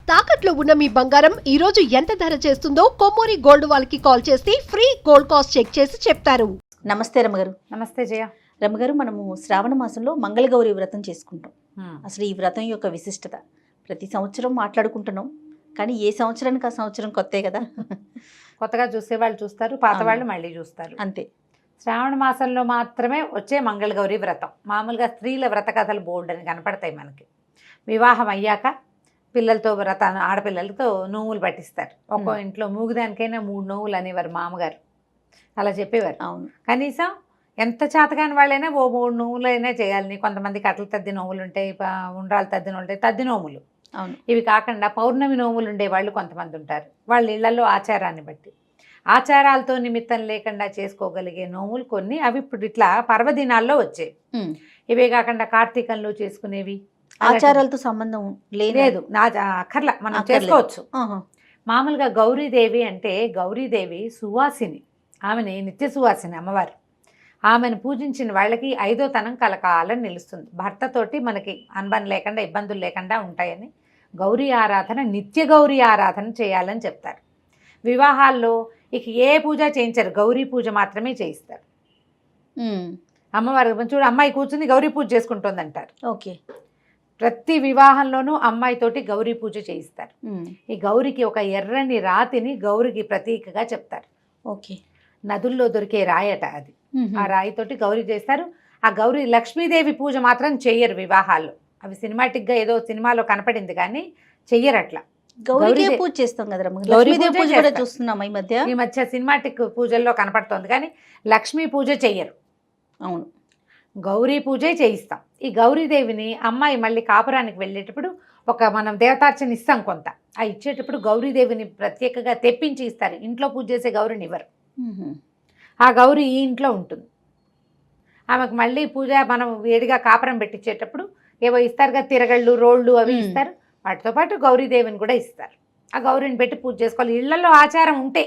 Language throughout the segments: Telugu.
తాకట్లో ఉన్న మీ బంగారం ఈ రోజు ఎంత ధర చేస్తుందో కొమ్మూరి గోల్డ్ వాళ్ళకి కాల్ చేసి ఫ్రీ గోల్డ్ కాస్ట్ చెక్ చేసి చెప్తారు. నమస్తే రమగారు. నమస్తే జయ. రమగారు, మనము శ్రావణ మాసంలో మంగళగౌరి వ్రతం చేసుకుంటాం. అసలు ఈ వ్రతం యొక్క విశిష్టత ప్రతి సంవత్సరం మాట్లాడుకుంటున్నాం, కానీ ఏ సంవత్సరానికి ఆ సంవత్సరం కొత్తే కదా. కొత్తగా చూసేవాళ్ళు చూస్తారు, పాత వాళ్ళు మళ్ళీ చూస్తారు, అంతే. శ్రావణ మాసంలో మాత్రమే వచ్చే మంగళగౌరి వ్రతం. మామూలుగా స్త్రీల వ్రత కథలు బోల్డ్ అని కనపడతాయి మనకి. వివాహం అయ్యాక పిల్లలతో ఆడపిల్లలతో నోవులు పట్టిస్తారు. ఒక్కో ఇంట్లో మూగుదానికైనా 3 నోవులు అనేవారు మామగారు, అలా చెప్పేవారు. అవును, కనీసం ఎంత చేతకాని వాళ్ళైనా ఓ 3 నోవులైనా చేయాలని. కొంతమంది కట్టలు తద్ది నోవులు ఉంటాయి, ఉండ్రాలు తద్ది నోవులు ఉంటాయి, తద్ది నోములు. అవును. ఇవి కాకుండా పౌర్ణమి నోములు ఉండేవాళ్ళు కొంతమంది ఉంటారు. వాళ్ళ ఇళ్లలో ఆచారాన్ని బట్టి ఆచారాలతో నిమిత్తం లేకుండా చేసుకోగలిగే నోములు కొన్ని. అవి ఇప్పుడు ఇట్లా పర్వదినాల్లో వచ్చాయి. ఇవే కాకుండా కార్తీకంలో చేసుకునేవి ఆచారాలతో సంబంధం లేదు, నా అక్కర్లా, మనం చేసుకోవచ్చు. మామూలుగా గౌరీదేవి అంటే గౌరీదేవి సువాసిని, ఆమెని నిత్య సువాసిని అమ్మవారు. ఆమెను పూజించిన వాళ్ళకి 5వ తనం కలకాలం నిలుస్తుంది. భర్తతోటి మనకి అనుబంధం లేకుండా ఇబ్బందులు లేకుండా ఉంటాయని గౌరీ ఆరాధన, నిత్య గౌరీ ఆరాధన చేయాలని చెప్తారు. వివాహాల్లో ఇక ఏ పూజ చేయించారు, గౌరీ పూజ మాత్రమే చేయిస్తారు. అమ్మవారు చూడు, అమ్మాయి కూర్చుని గౌరీ పూజ చేసుకుంటుంది అంటారు. ఓకే. ప్రతి వివాహంలోనూ అమ్మాయితోటి గౌరీ పూజ చేయిస్తారు. ఈ గౌరికి ఒక ఎర్రని రాతిని గౌరికి ప్రతీకగా చెప్తారు. ఓకే. నదుల్లో దొరికే రాయట అది. ఆ రాయితోటి గౌరీ చేస్తారు. ఆ గౌరీ లక్ష్మీదేవి పూజ మాత్రం చెయ్యరు వివాహాల్లో. అవి సినిమాటిక్గా ఏదో సినిమాలో కనపడింది కానీ చెయ్యరు అట్లా. గౌరీ పూజ చేస్తాం కదా, లక్ష్మీదేవి పూజ కూడా చూస్తున్నాం ఈ మధ్య సినిమాటిక్ పూజల్లో కనపడుతోంది కానీ లక్ష్మీ పూజ చెయ్యరు. అవును, గౌరీ పూజే చేయిస్తాం. ఈ గౌరీదేవిని అమ్మాయి మళ్ళీ కాపురానికి వెళ్ళేటప్పుడు మనం దేవతార్చన ఇస్తాం కొంత. ఆ ఇచ్చేటప్పుడు గౌరీదేవిని ప్రత్యేకంగా తెప్పించి ఇస్తారు. ఇంట్లో పూజ చేసే గౌరిని ఇవ్వరు. ఆ గౌరీ ఈ ఇంట్లో ఉంటుంది. ఆమెకు మళ్ళీ పూజ మనం వేడిగా కాపురం పెట్టించేటప్పుడు ఏవో ఇస్తారుగా, తిరగళ్ళు, రోళ్ళు అవి ఇస్తారు. వాటితో పాటు గౌరీదేవిని కూడా ఇస్తారు. ఆ గౌరీని పెట్టి పూజ చేసుకోవాలి. ఇళ్లలో ఆచారం ఉంటే,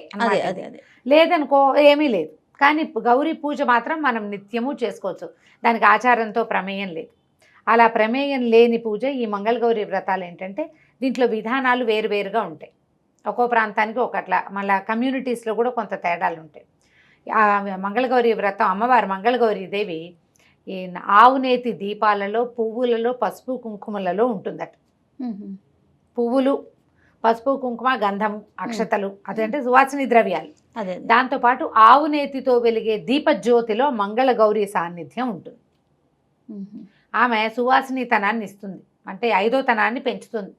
లేదనుకో ఏమీ లేదు. కానీ గౌరీ పూజ మాత్రం మనం నిత్యము చేసుకోవచ్చు. దానికి ఆచారంతో ప్రమేయం లేదు. అలా ప్రమేయం లేని పూజ ఈ మంగళగౌరి వ్రతాలు ఏంటంటే దీంట్లో విధానాలు వేరువేరుగా ఉంటాయి. ఒక్కో ప్రాంతానికి ఒకట్లా, మళ్ళీ కమ్యూనిటీస్లో కూడా కొంత తేడాలు ఉంటాయి. ఆ మంగళగౌరి వ్రతం, అమ్మవారు మంగళగౌరీ దేవి ఈ ఆవునేతి దీపాలలో, పువ్వులలో, పసుపు కుంకుమలలో ఉంటుందట. పువ్వులు, పసుపు కుంకుమ, గంధం, అక్షతలు, అదంటే సువాసిని ద్రవ్యాలు. అదే. దాంతోపాటు ఆవునేతితో వెలిగే దీపజ్యోతిలో మంగళగౌరి సాన్నిధ్యం ఉంటుంది. ఆమె సువాసినితనాన్ని ఇస్తుంది, అంటే 5వ తనాన్ని పెంచుతుంది.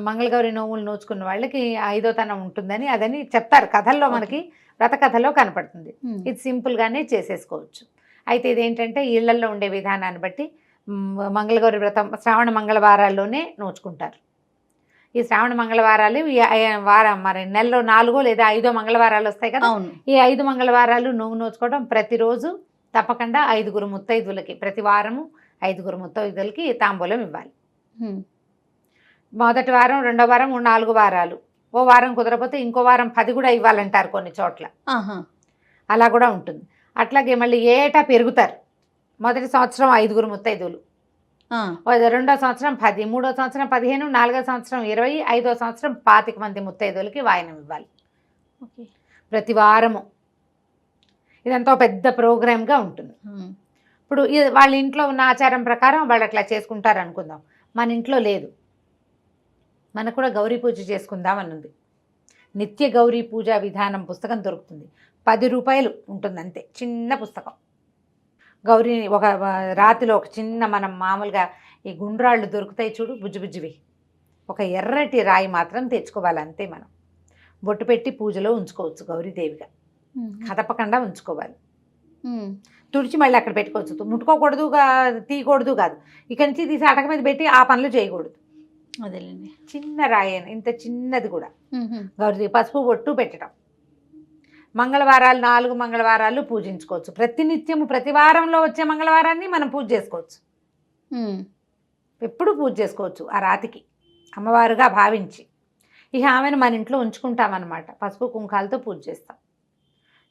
మంగళగౌరి నోములు నోచుకున్న వాళ్ళకి 5వ తనం ఉంటుందని అదని చెప్తారు కథల్లో, మనకి వ్రత కథలో కనపడుతుంది. ఇది సింపుల్గానే చేసేసుకోవచ్చు. అయితే ఇదేంటంటే ఇళ్లల్లో ఉండే విధానాన్ని బట్టి మంగళగౌరి వ్రతం శ్రావణ మంగళవారాల్లోనే నోచుకుంటారు. ఈ శ్రావణ మంగళవారాలు మరి నెలలో 4 లేదా 5 మంగళవారాలు వస్తాయి కదా. ఈ 5 మంగళవారాలు నోచుకోవడం, ప్రతిరోజు తప్పకుండా 5గురు ముత్తైదులకి, ప్రతి వారము 5గురు ముత్తైదులకి తాంబూలం ఇవ్వాలి. మొదటి వారం, 2వ వారం, 4 వారాలు, ఓ వారం కుదరపోతే ఇంకో వారం 10 కూడా ఇవ్వాలంటారు కొన్ని చోట్ల. అలా కూడా ఉంటుంది. అట్లాగే మళ్ళీ ఏటా పెరుగుతారు. మొదటి సంవత్సరం 5గురు ముత్తైదులు, 2వ సంవత్సరం 10, 3వ సంవత్సరం 15, 4వ సంవత్సరం 20, 5వ సంవత్సరం 25 మంది ముత్తైదులకి వాయనం ఇవ్వాలి ప్రతి వారము. ఇదంతా పెద్ద ప్రోగ్రామ్గా ఉంటుంది. ఇప్పుడు వాళ్ళ ఇంట్లో ఉన్న ఆచారం ప్రకారం వాళ్ళు అట్లా చేసుకుంటారు అనుకుందాం. మన ఇంట్లో లేదు, మనకు కూడా గౌరీ పూజ చేసుకుందాం అని ఉంది. నిత్య గౌరీ పూజా విధానం పుస్తకం దొరుకుతుంది. 10 రూపాయలు ఉంటుంది అంతే, చిన్న పుస్తకం. గౌరీని ఒక రాతిలో ఒక చిన్న, మనం మామూలుగా ఈ గుండ్రాళ్ళు దొరుకుతాయి చూడు, బుజ్జిబుజ్జివి, ఒక ఎర్రటి రాయి మాత్రం తెచ్చుకోవాలి అంతే. మనం బొట్టు పెట్టి పూజలో ఉంచుకోవచ్చు గౌరీదేవిగా, కదపకుండా ఉంచుకోవాలి. తుడిచి మళ్ళీ అక్కడ పెట్టుకోవచ్చు. ముట్టుకోకూడదు, తీయకూడదు కాదు. ఇక్కడి నుంచి తీసి అటక మీద పెట్టి ఆ పనులు చేయకూడదు. అదేలేండి, చిన్న రాయి, ఇంత చిన్నది కూడా గౌరీదేవి. పసుపు బొట్టు పెట్టడం. మంగళవారాలు 4 మంగళవారాలు పూజించుకోవచ్చు. ప్రతినిత్యము ప్రతి వారంలో వచ్చే మంగళవారాన్ని మనం పూజ చేసుకోవచ్చు. ఎప్పుడు పూజ చేసుకోవచ్చు ఆ రాతికి, అమ్మవారుగా భావించి. ఇక ఆమెను మన ఇంట్లో ఉంచుకుంటామన్నమాట. పసుపు కుంకాలతో పూజ చేస్తాం.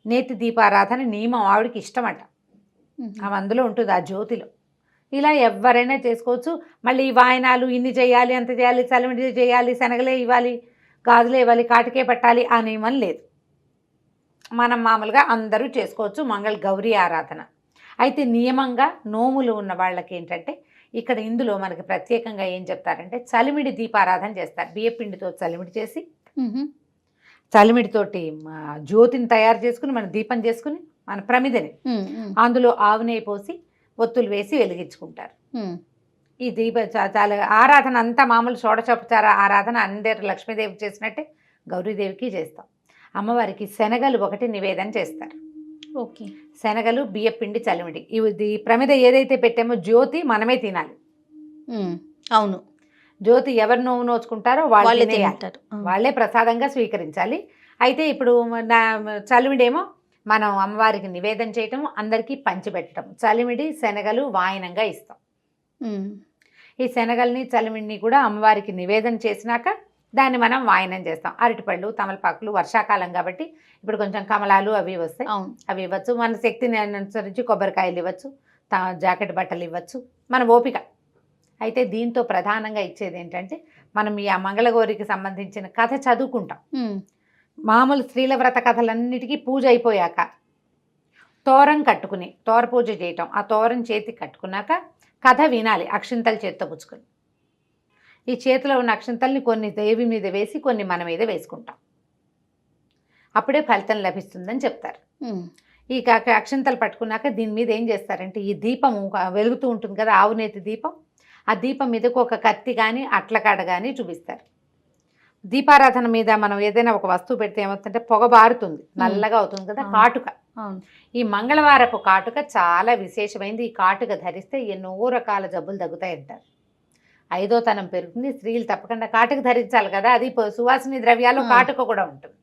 నేతి దీపారాధన నియమం ఆవిడకి ఇష్టమట. ఆమె అందులో ఉంటుంది, ఆ జ్యోతిలో. ఇలా ఎవరైనా చేసుకోవచ్చు. మళ్ళీ ఈ వాయనాలు ఇన్ని చేయాలి, అంత చేయాలి, చలిమిడి చేయాలి, శనగలే ఇవ్వాలి, గాజులే ఇవ్వాలి, కాటికే పెట్టాలి ఆ నియమం లేదు. మనం మామూలుగా అందరూ చేసుకోవచ్చు మంగళ గౌరీ ఆరాధన. అయితే నియమంగా నోములు ఉన్న వాళ్ళకి ఏంటంటే ఇక్కడ ఇందులో మనకి ప్రత్యేకంగా ఏం చెప్తారంటే చలిమిడి దీపారాధన చేస్తారు. బియ్యపిండితో చలిమిడి చేసి చలిమిడితోటి జ్యోతిని తయారు చేసుకుని మన దీపం చేసుకుని మన ప్రమిదని అందులో ఆవు నెయ్యి పోసి ఒత్తులు వేసి వెలిగించుకుంటారు. ఈ దీప చాలా ఆరాధన అంతా మామూలు షోడశోపచార ఆరాధన అందరు లక్ష్మీదేవికి చేసినట్టే గౌరీదేవికి చేస్తాం. అమ్మవారికి శనగలు ఒకటి నివేదన చేస్తారు. ఓకే, శనగలు బియ్యపిండి చలిమిడి ఇది ప్రమిద ఏదైతే పెట్టామో జ్యోతి మనమే తినాలి. అవును, జ్యోతి ఎవరు నోవు నోచుకుంటారో వాళ్ళే తింటారు, వాళ్ళే ప్రసాదంగా స్వీకరించాలి. అయితే ఇప్పుడు చలిమిడేమో మనం అమ్మవారికి నివేదన చేయటం, అందరికీ పంచిపెట్టడం. చలిమిడి శనగలు వాయనంగా ఇస్తాం. ఈ శనగల్ని చలిమిడిని కూడా అమ్మవారికి నివేదన చేసినాక దాన్ని మనం వాయనం చేస్తాం. అరటిపళ్ళు, తమలపాకులు, వర్షాకాలం కాబట్టి ఇప్పుడు కొంచెం కమలాలు అవి వస్తాయి, అవి ఇవ్వచ్చు. మన శక్తిని అనుసరించి కొబ్బరికాయలు ఇవ్వచ్చు, జాకెట్ బట్టలు ఇవ్వచ్చు, మన ఓపిక. అయితే దీంతో ప్రధానంగా ఇచ్చేది ఏంటంటే మనం ఈ మంగళగౌరికి సంబంధించిన కథ చదువుకుంటాం. మామూలు స్త్రీల వ్రత కథలన్నిటికీ పూజ అయిపోయాక తోరం కట్టుకుని తోర పూజ చేయటం, ఆ తోరం చేతికి కట్టుకున్నాక కథ వినాలి అక్షింతలు చేత్తో పుచ్చుకొని. ఈ చేతిలో ఉన్న అక్షింతల్ని కొన్ని దేవి మీద వేసి కొన్ని మన మీద వేసుకుంటాం. అప్పుడే ఫలితం లభిస్తుందని చెప్తారు. ఈ అక్షింతలు పట్టుకున్నాక దీని మీద ఏం చేస్తారంటే ఈ దీపము వెలుగుతూ ఉంటుంది కదా, ఆవునేతి దీపం, ఆ దీపం మీదకు ఒక కత్తి కానీ అట్లకాడ కానీ చూపిస్తారు. దీపారాధన మీద మనం ఏదైనా ఒక వస్తువు పెడితే ఏమవుతుందంటే పొగ బారుతుంది, నల్లగా అవుతుంది కదా, కాటుక. ఈ మంగళవారపు కాటుక చాలా విశేషమైంది. ఈ కాటుక ధరిస్తే ఎన్నో రకాల జబ్బులు తగ్గుతాయంటారు. 5వ తనం పెరుగుతుంది. స్త్రీలు తప్పకుండా కాటుక ధరించాలి కదా, అది సువాసిని ద్రవ్యాలు కాటుక కూడా ఉంటుంది.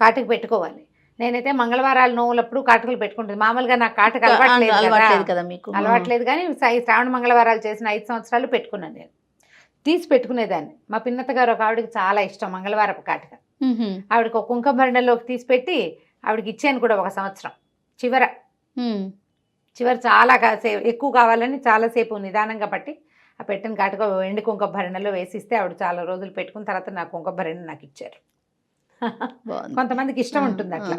కాటుక పెట్టుకోవాలి. నేనైతే మంగళవారాలు నోవులప్పుడు కాటుకలు పెట్టుకుంటుంది. మామూలుగా నాకు కాటుక అలవాట్లేదు కదా, మీకు అలవాట్లేదు. కానీ శ్రావణ మంగళవారాలు చేసిన 5 సంవత్సరాలు పెట్టుకున్నాను. నేను తీసి పెట్టుకునేదాన్ని. మా పిన్నత్త గారు ఒక ఆవిడకి చాలా ఇష్టం మంగళవారపు కాటుక. ఆవిడకి ఒక కుంకుమ భరణలోకి తీసి పెట్టి ఆవిడకి ఇచ్చాను కూడా ఒక సంవత్సరం. చివర చాలా ఎక్కువ కావాలని చాలాసేపు నిదానంగా పట్టి ఆ పెట్టిన కాటుక ఎండు కుంకుమ భరణలో వేసిస్తే ఆవిడ చాలా రోజులు పెట్టుకున్న తర్వాత నా కుంకుమ భరణ నాకు ఇచ్చారు. కొంతమందికి ఇష్టం ఉంటుంది అట్లా.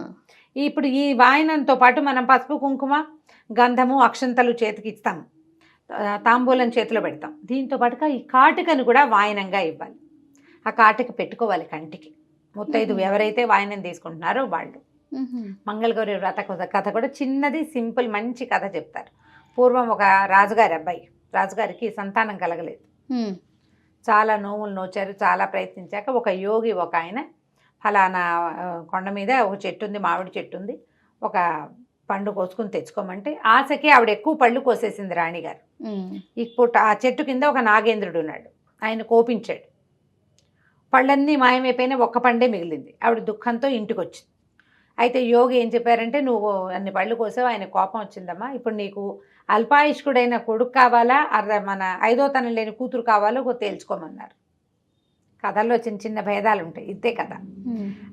ఇప్పుడు ఈ వాయనంతో పాటు మనం పసుపు, కుంకుమ, గంధము, అక్షంతలు చేతికి ఇస్తాము, తాంబూలం చేతిలో పెడతాం. దీంతో పాటుగా ఈ కాటుకను కూడా వాయనంగా ఇవ్వాలి. ఆ కాటుక పెట్టుకోవాలి కంటికి. ముత్తైదు ఎవరైతే వాయనం తీసుకుంటున్నారో వాళ్ళు. మంగళగౌరి వ్రత కథ కూడా చిన్నది, సింపుల్, మంచి కథ చెప్తారు. పూర్వం ఒక రాజుగారి అబ్బాయి, రాజుగారికి సంతానం కలగలేదు. చాలా నోములు నోచారు, చాలా ప్రయత్నించాక ఒక యోగి ఒక ఆయన ఫలానా కొండ మీద ఒక చెట్టు ఉంది, మామిడి చెట్టు ఉంది, ఒక పండు కోసుకుని తెచ్చుకోమంటే ఆశకి ఆవిడ ఎక్కువ పళ్ళు కోసేసింది రాణిగారు. ఇప్పుడు ఆ చెట్టు కింద ఒక నాగేంద్రుడు ఉన్నాడు. ఆయన కోపించాడు. పళ్ళన్నీ మాయమైపోయినా ఒక్క పండే మిగిలింది. ఆవిడ దుఃఖంతో ఇంటికి వచ్చింది. అయితే యోగి ఏం చెప్పారంటే, నువ్వు అన్ని పళ్ళు కోసావు, ఆయన కోపం వచ్చిందమ్మా, ఇప్పుడు నీకు అల్పాయుష్కుడైన కొడుకు కావాలా, మన 5వ తనం లేని కూతురు కావాలో తేల్చుకోమన్నారు. కథల్లో చిన్న చిన్న భేదాలు ఉంటాయి, ఇదే కథ.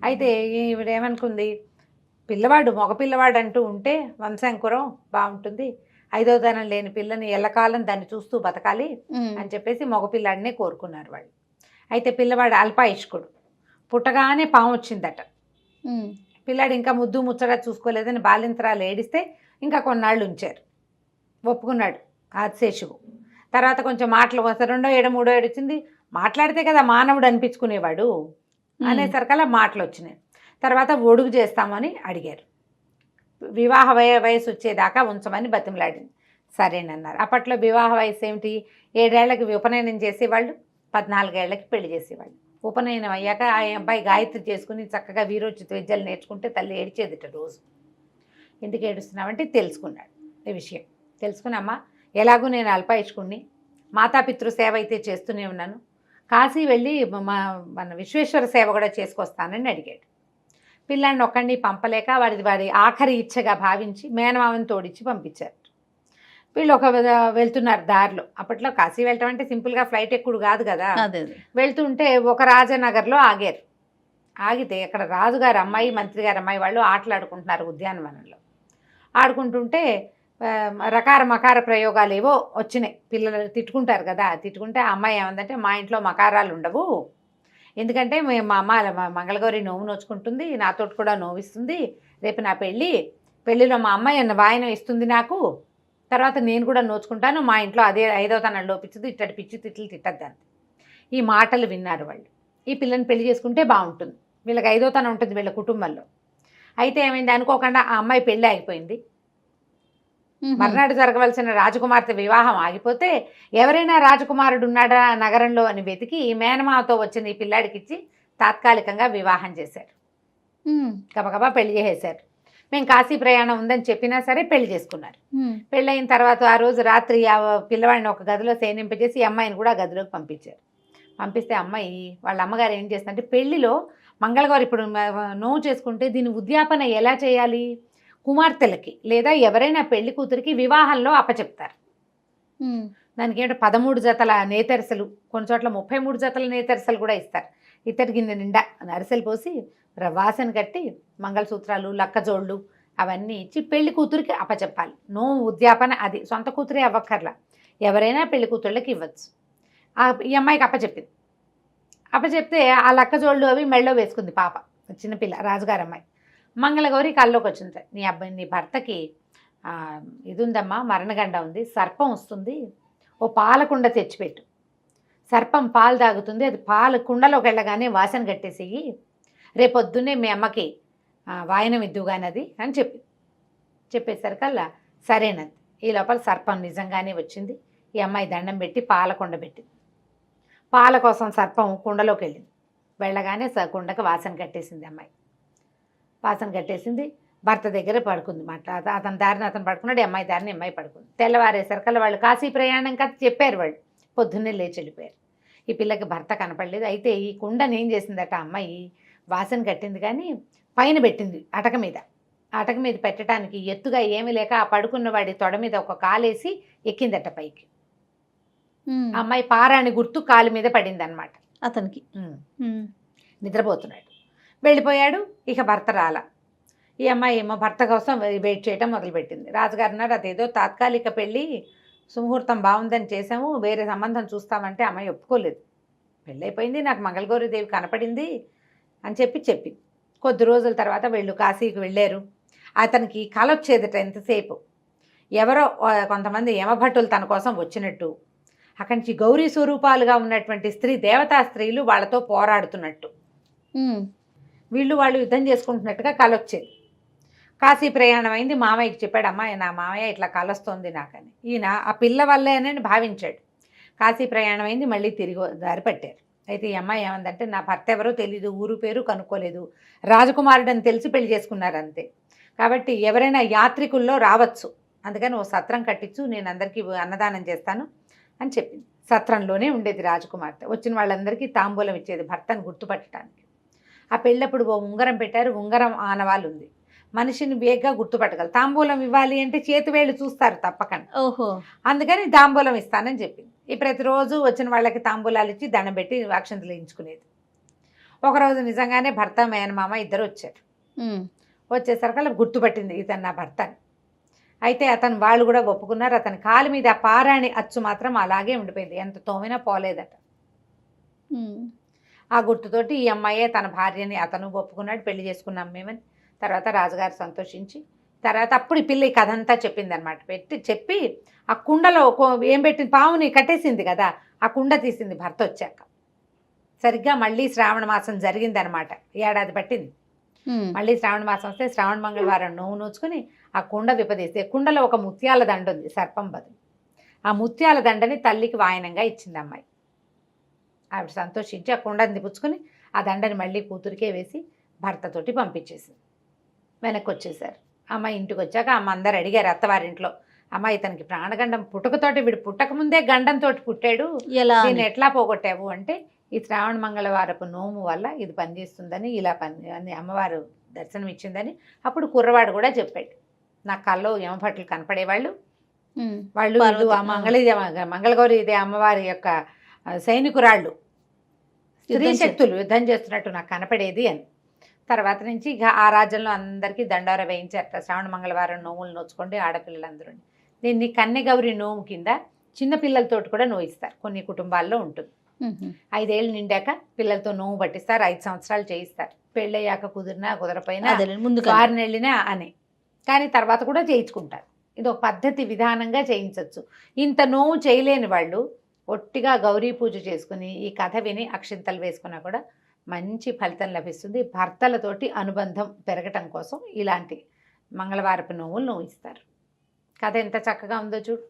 అయితే ఈవిడ ఏమనుకుంది, పిల్లవాడు మగపిల్లవాడు అంటూ ఉంటే వంశాంకురం బాగుంటుంది, 5వ తనం లేని పిల్లని ఎల్లకాలం దాన్ని చూస్తూ బతకాలి అని చెప్పేసి మగపిల్లాడినే కోరుకున్నారు వాళ్ళు. అయితే పిల్లవాడు అల్పాయుష్కుడు, పుట్టగానే పాము వచ్చిందట. పిల్లాడు ఇంకా ముద్దు ముచ్చట చూసుకోలేదని బాలింతరాలు ఏడిస్తే ఇంకా కొన్నాళ్ళు ఉంచారు. ఒప్పుకున్నాడు ఆదిశేషువు. తర్వాత కొంచెం మాటలు వస్తే 2వ ఏడు 3వ ఏడు వచ్చింది. మాట్లాడితే కదా మానవుడు అనిపించుకునేవాడు అనేసరికల్లా మాటలు వచ్చినాయి. తర్వాత ఒడుగు చేస్తామని అడిగారు. వివాహ వయసు వచ్చేదాకా ఉంచమని బతిమలాడింది. సరేనన్నారు. అప్పట్లో వివాహ వయసు ఏమిటి, 7 ఏళ్లకి ఉపనయనం చేసేవాళ్ళు, 14 ఏళ్లకి పెళ్లి చేసేవాళ్ళు. ఉపనయనం అయ్యాక ఆ అబ్బాయి గాయత్రి చేసుకుని చక్కగా వీరోచిత విద్యలు నేర్చుకుంటే తల్లి ఏడిచేదిట రోజు. ఎందుకు ఏడుస్తున్నామంటే తెలుసుకున్నాడు ఈ విషయం. తెలుసుకుని, అమ్మ ఎలాగూ నేను అల్పాయుష్కుణ్ణి, మాతాపితృ సేవ అయితే చేస్తూనే ఉన్నాను, కాశీ వెళ్ళి మన విశ్వేశ్వర సేవ కూడా చేసుకొస్తానని అడిగాడు. పిల్లాడిని ఒక్కడిని పంపలేక వాడి ఆఖరి ఇచ్చగా భావించి మేనమామని తోడిచ్చి పంపించారు. వీళ్ళు వెళ్తున్నారు దారిలో. అప్పట్లో కాశీ వెళ్ళటం అంటే సింపుల్గా ఫ్లైట్ ఎక్కుడు కాదు కదా. వెళ్తుంటే ఒక రాజనగర్లో ఆగారు. ఆగితే అక్కడ రాజుగారి అమ్మాయి, మంత్రి గారి అమ్మాయి వాళ్ళు ఆటలాడుకుంటున్నారు ఉద్యానవనంలో. ఆడుకుంటుంటే రకార మకార ప్రయోగాలు ఏవో వచ్చినాయి. పిల్లలు తిట్టుకుంటారు కదా, తిట్టుకుంటే ఆ అమ్మాయి ఏమందంటే మా ఇంట్లో మకారాలు ఉండవు, ఎందుకంటే మా అమ్మ మంగళగౌరి నోవు నోచుకుంటుంది, నాతోటి కూడా నోవిస్తుంది, రేపు నా పెళ్ళిలో మా అమ్మాయి అన్న వాయనం ఇస్తుంది నాకు, తర్వాత నేను కూడా నోచుకుంటాను, మా ఇంట్లో అదే 5వ తనం లోపించదు, ఇట్టడి పిచ్చి తిట్లు తిట్టద్దని. ఈ మాటలు విన్నారు వాళ్ళు. ఈ పిల్లని పెళ్లి చేసుకుంటే బాగుంటుంది, వీళ్ళకి 5వ తనం ఉంటుంది వీళ్ళ కుటుంబంలో. అయితే ఏమైంది, అనుకోకుండా ఆ అమ్మాయి పెళ్ళి ఆగిపోయింది. మర్నాడు జరగవలసిన రాజకుమార్తె వివాహం ఆగిపోతే ఎవరైనా రాజకుమారుడు ఉన్నాడా నగరంలో అని వెతికి ఈ మేనమావతో వచ్చిన ఈ పిల్లాడికి ఇచ్చి తాత్కాలికంగా వివాహం చేశారు. గబగబా పెళ్లి చేసేశారు. మేము కాశీ ప్రయాణం ఉందని చెప్పినా సరే పెళ్లి చేసుకున్నారు. పెళ్ళయిన తర్వాత ఆ రోజు రాత్రి ఆ పిల్లవాడిని ఒక గదిలో శయనింపజేసి ఈ అమ్మాయిని కూడా ఆ గదిలోకి పంపించారు. పంపిస్తే అమ్మాయి వాళ్ళ అమ్మగారు ఏం చేస్తుందంటే, పెళ్లిలో మంగళగారు ఇప్పుడు నోవు చేసుకుంటే దీని ఉద్యాపన ఎలా చేయాలి, కుమార్తెలకి లేదా ఎవరైనా పెళ్లి కూతురికి వివాహంలో అప్పచెప్తారు. దానికి ఏంటో 13 జతల నేతరసలు, కొన్ని చోట్ల 33 జతల నేతరసలు కూడా ఇస్తారు. ఇత్తడి గిన్నె నిండా అరిసెలు పోసి వాసన కట్టి మంగళసూత్రాలు లక్కజోళ్ళు అవన్నీ ఇచ్చి పెళ్లి కూతురికి అప్పచెప్పాలి. నోవు ఉద్యాపన అది సొంత కూతురే అవ్వక్కర్లా, ఎవరైనా పెళ్లి కూతుళ్ళకి ఇవ్వచ్చు. ఈ అమ్మాయికి అప్పచెప్పింది. అప్పచెప్తే ఆ లక్కజోళ్ళు అవి మెళ్ళో వేసుకుంది పాప, చిన్నపిల్ల రాజుగారు అమ్మాయి. మంగళగౌరి కల్లోకి వచ్చింది, నీ భర్తకి ఇది ఉందమ్మా, మరణగండ ఉంది, సర్పం వస్తుంది, ఓ పాలకుండ తెచ్చిపెట్టు, సర్పం పాలు తాగుతుంది, అది పాల కుండలోకి వెళ్ళగానే వాసన కట్టేసేయి, రేపొద్దున్నే మీ అమ్మకి వాయనం ఇద్దుగానది అని చెప్పేసరికల్లా సరేనది. ఈ లోపల సర్పం నిజంగానే వచ్చింది. ఈ అమ్మాయి దండం పెట్టి పాలకుండ పెట్టింది. పాల కోసం సర్పం కుండలోకి వెళ్ళింది. వెళ్ళగానే కుండకు వాసన కట్టేసింది. అమ్మాయి వాసన కట్టేసింది. భర్త దగ్గర పడుకుంది. అతని దారిని అతను పడుకున్నాడు, అమ్మాయి దారిని అమ్మాయి పడుకుంది. తెల్లవారేసరికల్లా వాళ్ళు కాశీ ప్రయాణం కథ చెప్పారు. వాళ్ళు పొద్దున్నే లేచి వెళ్ళిపోయారు. ఈ పిల్లకి భర్త కనపడలేదు. అయితే ఈ కుండని ఏం చేసిందట, అమ్మాయి వాసన కట్టింది కానీ పైన పెట్టింది అటక మీద. అటక మీద పెట్టడానికి ఎత్తుగా ఏమీ లేక ఆ పడుకున్న వాడి తొడ మీద ఒక కాలేసి ఎక్కిందట పైకి. అమ్మాయి పారాని గుర్తు కాలు మీద పడింది అనమాట. అతనికి నిద్రపోతున్నాడు, వెళ్ళిపోయాడు. ఇక భర్త రాలా. ఈ అమ్మాయి ఏమో భర్త కోసం వెయిట్ చేయడం మొదలుపెట్టింది. రాజుగారు అన్నారు, అదేదో తాత్కాలిక పెళ్ళి, సుముహూర్తం బాగుందని చేసాము, వేరే సంబంధం చూస్తామంటే అమ్మాయి ఒప్పుకోలేదు. పెళ్ళైపోయింది, నాకు మంగళగౌరీదేవి కనపడింది అని చెప్పింది. కొద్ది రోజుల తర్వాత వీళ్ళు కాశీకి వెళ్ళారు. అతనికి కల వచ్చేదట ఎంతసేపు, ఎవరో కొంతమంది యమభట్టులు తన కోసం వచ్చినట్టు, అక్కడి నుంచి గౌరీ స్వరూపాలుగా ఉన్నటువంటి దేవతా స్త్రీలు వాళ్ళతో పోరాడుతున్నట్టు, వాళ్ళు యుద్ధం చేసుకుంటున్నట్టుగా కల వచ్చేది. కాశీ ప్రయాణం అయింది. మామయ్యకి చెప్పాడు, అమ్మాయి నా మామయ్య ఇట్లా కలొస్తోంది నాకని. ఈయన ఆ పిల్ల వల్లేనని భావించాడు. కాశీ ప్రయాణం అయింది, మళ్ళీ తిరిగి దారి పట్టారు. అయితే ఈ అమ్మాయి ఏమందంటే, నా భర్త ఎవరో తెలీదు, ఊరు పేరు కనుక్కోలేదు, రాజకుమారుడని తెలిసి పెళ్లి చేసుకున్నారు అంతే, కాబట్టి ఎవరైనా యాత్రికుల్లో రావచ్చు, అందుకని ఓ సత్రం కట్టించు, నేను అందరికీ అన్నదానం చేస్తాను అని చెప్పింది. సత్రంలోనే ఉండేది రాజకుమార్తె. వచ్చిన వాళ్ళందరికీ తాంబూలం ఇచ్చేది భర్తను గుర్తుపట్టడానికి. ఆ పెళ్ళప్పుడు ఓ ఉంగరం పెట్టారు. ఉంగరం ఆనవాళ్ళు ఉంది, మనిషిని వేగంగా గుర్తుపట్టగలరు. తాంబూలం ఇవ్వాలి అంటే చేతివేళ్ళు చూస్తారు తప్పకుండా. ఓహో, అందుకని తాంబూలం ఇస్తానని చెప్పింది. ఈ ప్రతిరోజు వచ్చిన వాళ్ళకి తాంబూలాలు ఇచ్చి దండం పెట్టి అక్షంతలు వేయించుకునేది. ఒకరోజు నిజంగానే భర్త మేనమామ ఇద్దరు వచ్చారు. వచ్చేసరికి గుర్తుపట్టింది, ఇతను నా భర్త అని. అయితే వాళ్ళు కూడా ఒప్పుకున్నారు. అతని కాలు మీద ఆ పారాణి అచ్చు మాత్రం అలాగే ఉండిపోయింది, ఎంత తోమినా పోలేదట. ఆ గుర్తుతోటి ఈ అమ్మాయే తన భార్యని అతను ఒప్పుకున్నాడు, పెళ్లి చేసుకున్నాం మేమని. తర్వాత రాజుగారు సంతోషించి తర్వాత అప్పుడు ఈ పిల్ల ఈ కథ అంతా చెప్పింది అనమాట. చెప్పి ఆ కుండలో ఏం పెట్టింది, పాముని కట్టేసింది కదా, ఆ కుండ తీసింది భర్త వచ్చాక. సరిగ్గా మళ్ళీ శ్రావణ మాసం జరిగిందనమాట, ఏడాది పట్టింది. మళ్ళీ శ్రావణ మాసం వస్తే శ్రావణ మంగళవారం నోవు నోచుకుని ఆ కుండ విపదీస్తే, కుండలో ఒక ముత్యాల దండ ఉంది సర్పం బదులు. ఆ ముత్యాల దండని తల్లికి వాయనంగా ఇచ్చింది అమ్మాయి. ఆవిడ సంతోషించి ఆ కుండని దిపుచ్చుకుని ఆ దండని మళ్ళీ కూతురికే వేసి భర్తతోటి పంపించేసింది. వెనక్కి వచ్చేసారు. అమ్మాయి ఇంటికి వచ్చాక అందరు అడిగారు అత్తవారింట్లో, అమ్మాయి ఇతనికి ప్రాణగండం పుట్టుకతోటి, వీడు పుట్టకముందే గండంతో పుట్టాడు, దీన్ని ఎట్లా పోగొట్టావు అంటే, ఈ శ్రావణ మంగళవారపు నోము వల్ల ఇది పనిచేస్తుందని, ఇలా అని అమ్మవారు దర్శనం ఇచ్చిందని. అప్పుడు కుర్రవాడు కూడా చెప్పాడు, నాకు కల్లో యమభట్లు కనపడేవాళ్ళు, వాళ్ళు మంగళగౌరి ఇదే అమ్మవారి యొక్క సైనికురాళ్ళు, స్త్రీ శక్తులు యుద్ధం చేస్తున్నట్టు నాకు కనపడేది అని. తర్వాత నుంచి ఇక ఆ రాజ్యంలో అందరికీ దండోర వేయించారట, శ్రావణ మంగళవారం నోములు నోచుకోండి ఆడపిల్లలందరూ. దీన్ని కన్నెగౌరి నోము కింద చిన్న పిల్లలతోటి కూడా నోయిస్తారు, కొన్ని కుటుంబాల్లో ఉంటుంది. 5 ఏళ్ళు నిండాక పిల్లలతో నోము పట్టిస్తారు, 5 సంవత్సరాలు చేయిస్తారు. పెళ్ళయ్యాక కుదిరినా కుదరపోయినా ముందు 6 నెలలినా అని, కానీ తర్వాత కూడా చేయించుకుంటారు. ఇది ఒక పద్ధతి విధానంగా చేయించవచ్చు. ఇంత నోము చేయలేని వాళ్ళు ఒట్టిగా గౌరీ పూజ చేసుకుని ఈ కథ విని అక్షింతలు వేసుకున్నా కూడా మంచి ఫలితం లభిస్తుంది. భర్తలతోటి అనుబంధం పెరగటం కోసం ఇలాంటి మంగళవారపు నోములు నోయిస్తారు. కథ ఎంత చక్కగా ఉందో చూడు,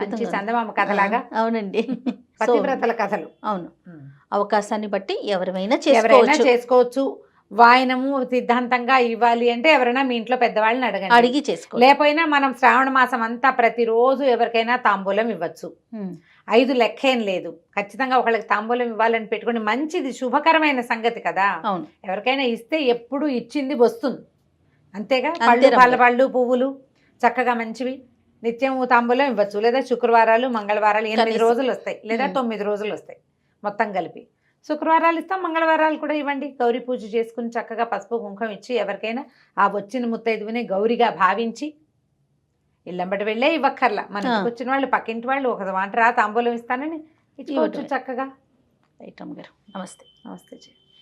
మంచి చందమామ కథలాగా. అవునండి, పతివ్రతల కథలు. అవును, అవకాశాన్ని బట్టి ఎవరైనా చేసుకోవచ్చు. వాయనము సిద్ధాంతంగా ఇవ్వాలి అంటే ఎవరైనా మీ ఇంట్లో పెద్దవాళ్ళని అడిగి చేసుకో, లేకపోయినా మనం శ్రావణ మాసం అంతా ప్రతిరోజు ఎవరికైనా తాంబూలం ఇవ్వచ్చు. 5 లెక్కేం లేదు, ఖచ్చితంగా ఒకళ్ళకి తాంబూలం ఇవ్వాలని పెట్టుకుని మంచిది, శుభకరమైన సంగతి కదా. ఎవరికైనా ఇస్తే ఎప్పుడు ఇచ్చింది వస్తుంది, అంతేగా. పళ్ళు పువ్వులు చక్కగా మంచివి నిత్యం తాంబూలం ఇవ్వచ్చు. లేదా శుక్రవారాలు మంగళవారాలు 8 రోజులు వస్తాయి, లేదా 9 రోజులు వస్తాయి మొత్తం కలిపి. శుక్రవారాలు ఇస్తాం, మంగళవారాలు కూడా ఇవ్వండి. గౌరీ పూజ చేసుకుని చక్కగా పసుపు కుంకుమ ఇచ్చి ఎవరికైనా ఆ వచ్చిన ముత్తైదువుని గౌరిగా భావించి ఇల్లంబటి వెళ్ళే ఇవ్వక్కర్లా. మనకి వచ్చిన వాళ్ళు పక్కింటి వాళ్ళు ఒక వంటరా తాంబూలం ఇస్తానని ఇచ్చుకోవచ్చు చక్కగా. రైట్ అమ్మ గారు, నమస్తే. నమస్తే.